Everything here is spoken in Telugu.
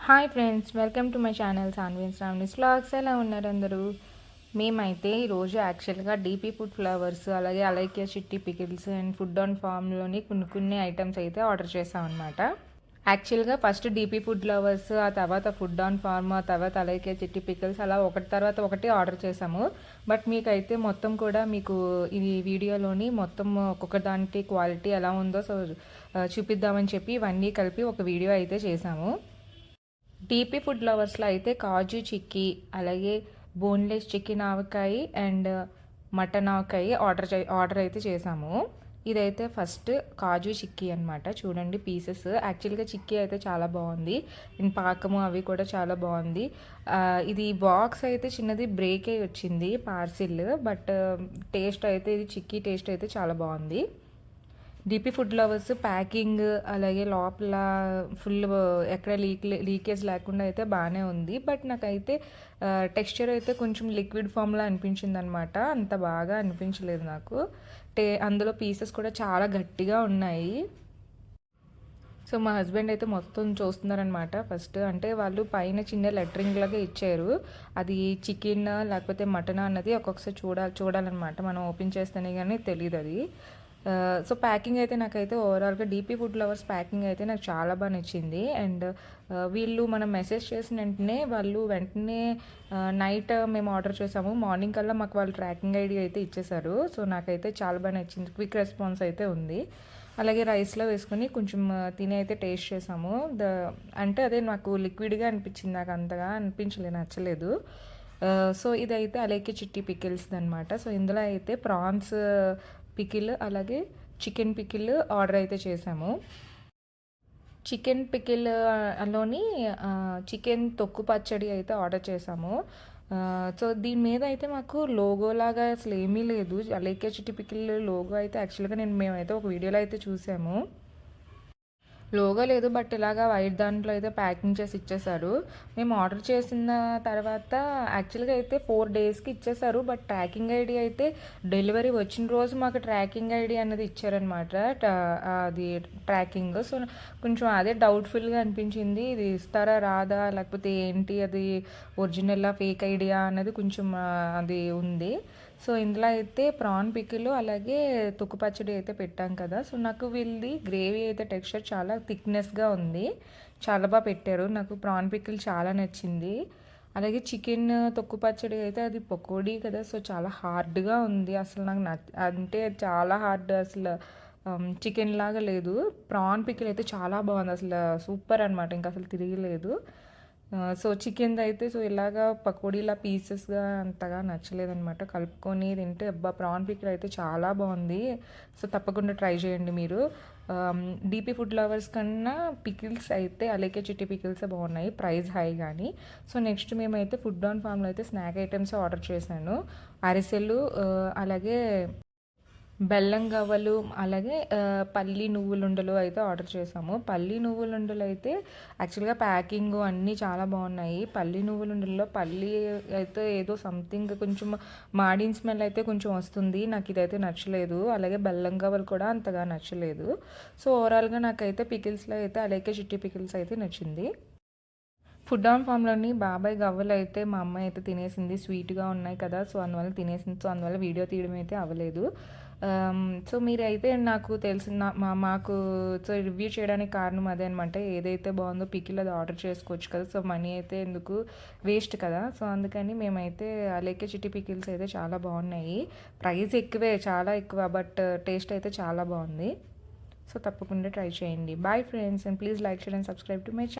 Hi friends, welcome to my channel Saanvi's vlogs. ఎలా ఉన్నారు అందరూ? మేమైతే ఈరోజు యాక్చువల్గా డీపీ ఫుడ్ ఫ్లవర్స్, అలాగే అలైకే చిట్టి పికిల్స్ అండ్ ఫుడ్ ఆన్ ఫామ్లోని కొన్ని ఐటమ్స్ అయితే ఆర్డర్ చేసాం అనమాట. యాక్చువల్గా ఫస్ట్ డీపీ ఫుడ్ ఫ్లవర్స్, ఆ తర్వాత ఫుడ్ ఆన్ ఫార్మ్, ఆ తర్వాత అలైకే చిట్టి పికిల్స్, అలా ఒకటి తర్వాత ఒకటి ఆర్డర్ చేసాము. బట్ మీకైతే మొత్తం కూడా మీకు ఈ వీడియోలోని మొత్తం ఒక్కొక్క దానికి క్వాలిటీ ఎలా ఉందో చూపిద్దామని చెప్పి ఇవన్నీ కలిపి ఒక వీడియో అయితే చేసాము. డీపీ ఫుడ్ లవర్స్లో అయితే కాజు చిక్కీ, అలాగే boneless chicken avakaya and mutton avakaya order అయితే చేసాము. ఇదైతే ఫస్ట్ కాజు చిక్కీ అనమాట. చూడండి పీసెస్. యాక్చువల్గా చిక్కీ అయితే చాలా బాగుంది అండ్ పాకము అవి కూడా చాలా బాగుంది. ఇది బాక్స్ అయితే చిన్నది బ్రేక్ అయి వచ్చింది పార్సిల్, బట్ టేస్ట్ అయితే ఇది చిక్కీ టేస్ట్ అయితే చాలా బాగుంది. డీపీ ఫుడ్ లవర్స్ ప్యాకింగ్, అలాగే లోపల ఫుల్ ఎక్కడ లీకేజ్ లేకుండా అయితే బాగానే ఉంది. బట్ నాకైతే టెక్స్చర్ అయితే కొంచెం లిక్విడ్ ఫామ్లా అనిపించింది అనమాట. అంత బాగా అనిపించలేదు నాకు. అందులో పీసెస్ కూడా చాలా గట్టిగా ఉన్నాయి. సో మా హస్బెండ్ అయితే మొత్తం చూస్తున్నారనమాట. ఫస్ట్ అంటే వాళ్ళు పైన చిన్న లెటరింగ్ లాగా ఇచ్చారు. అది చికెన్ లేకపోతే మటన్ అన్నది ఒక్కొక్కసారి చూడాలన్నమాట. మనం ఓపెన్ చేస్తేనే కానీ తెలియదు అది. సో ప్యాకింగ్ అయితే నాకైతే ఓవరాల్గా డీపీ ఫుడ్ లవర్స్ ప్యాకింగ్ అయితే నాకు చాలా బాగా నచ్చింది. అండ్ వీళ్ళు మనం మెసేజ్ చేసిన వెంటనే నైట్ మేము ఆర్డర్ చేసాము, మార్నింగ్ కల్లా మాకు వాళ్ళు ట్రాకింగ్ ఐడి అయితే ఇచ్చేసారు. సో నాకైతే చాలా బాగా నచ్చింది. క్విక్ రెస్పాన్స్ అయితే ఉంది. అలాగే రైస్లో వేసుకొని కొంచెం తిని అయితే టేస్ట్ చేసాము. అంటే అదే నాకు లిక్విడ్గా అనిపించింది, నాకు అంతగా నచ్చలేదు. సో ఇదైతే అలేకే చిట్టి పికిల్స్ అనమాట. సో ఇందులో అయితే ప్రాన్స్ పికిల్, అలాగే చికెన్ పికిల్ ఆర్డర్ అయితే చేసాము. చికెన్ పికిల్ లోని చికెన్ తొక్కు పచ్చడి అయితే ఆర్డర్ చేసాము. సో దీని మీద అయితే మాకు లోగో లాగా అసలు ఏమీ లేదు. అలేకే చిట్టి పికిల్ లోగో అయితే యాక్చువల్గా మేమైతే ఒక వీడియోలో అయితే చూసాము. లోగో లేదు, బట్ ఇలాగా వైట్ దాంట్లో అయితే ప్యాకింగ్ చేసి ఇచ్చేసారు. మేము ఆర్డర్ చేసిన తర్వాత యాక్చువల్గా అయితే 4 డేస్కి ఇచ్చేసారు. బట్ ట్రాకింగ్ ఐడి అయితే డెలివరీ వచ్చిన రోజు మాకు ట్రాకింగ్ ఐడి అనేది ఇచ్చారనమాట. అది ట్రాకింగ్. సో కొంచెం అదే డౌట్ఫుల్గా అనిపించింది. ఇది ఇస్తారా రాదా, లేకపోతే ఏంటి, అది ఒరిజినల్లా ఫేక్ ఐడియా అన్నది కొంచెం అది ఉంది. సో ఇందులో అయితే ప్రాన్ పికిల్, అలాగే తొక్కు పచ్చడి అయితే పెట్టాం కదా. సో నాకు వీళ్ళది గ్రేవీ అయితే టెక్స్చర్ చాలా థిక్నెస్గా ఉంది, చాలా బాగా పెట్టారు. నాకు ప్రాన్ పికిల్ చాలా నచ్చింది. అలాగే చికెన్ తొక్కు పచ్చడి అయితే అది పకోడీ కదా, సో చాలా హార్డ్గా ఉంది. అసలు నాకు అంటే చాలా హార్డ్, అసలు చికెన్ లాగా లేదు. ప్రాన్ పికిల్ అయితే చాలా బాగుంది, అసలు సూపర్ అనమాట, ఇంకా అసలు తిరగలేదు. సో చికెన్ది అయితే సో ఇలాగా పకోడీలా పీసెస్గా అంతగా నచ్చలేదనమాట. కలుపుకొని తింటే అబ్బా, ప్రాన్ పికిల్ అయితే చాలా బాగుంది. సో తప్పకుండా ట్రై చేయండి మీరు. డీపీ ఫుడ్ లవర్స్ కన్నా పికిల్స్ అయితే అలేకే చిట్టి పికిల్సే బాగున్నాయి, ప్రైస్ హై కానీ. సో నెక్స్ట్ మేమైతే ఫుడ్ ఆన్ ఫామ్లో అయితే స్నాక్ ఐటమ్స్ ఆర్డర్ చేశాను. అరిసెలు, అలాగే బెల్లం గవ్వలు, అలాగే పల్లి నువ్వులుండలు అయితే ఆర్డర్ చేసాము. పల్లి నువ్వులుండలు అయితే యాక్చువల్గా ప్యాకింగ్ అన్నీ చాలా బాగున్నాయి. పల్లి నువ్వులుండల్లో పల్లి అయితే ఏదో సంథింగ్ కొంచెం మాడిన స్మెల్ అయితే కొంచెం వస్తుంది, నాకు ఇదైతే నచ్చలేదు. అలాగే బెల్లం గవ్వలు కూడా అంతగా నచ్చలేదు. సో ఓవరాల్గా నాకైతే పికిల్స్లో అయితే అలేకే చిట్టి పికిల్స్ అయితే నచ్చింది. ఫుడ్ ఆన్ ఫామ్లోని బాబాయ్ గవ్వలు అయితే మా అమ్మాయి అయితే తినేసింది, స్వీట్గా ఉన్నాయి కదా, సో అందువల్ల తినేసింది. సో అందువల్ల వీడియో తీయడం అయితే అవ్వలేదు. సో మీరైతే నాకు తెలిసిన మాకు సో రివ్యూ చేయడానికి కారణం అదే అనమాట. ఏదైతే బాగుందో పికిల్ అది ఆర్డర్ చేసుకోవచ్చు కదా, సో మనీ అయితే ఎందుకు వేస్ట్ కదా. సో అందుకని మేమైతే అలేకే చిట్టి పికిల్స్ అయితే చాలా బాగున్నాయి. ప్రైస్ ఎక్కువే, చాలా ఎక్కువ, బట్ టేస్ట్ అయితే చాలా బాగుంది. సో తప్పకుండా ట్రై చేయండి. Bye friends, and please like, share and subscribe to my channel.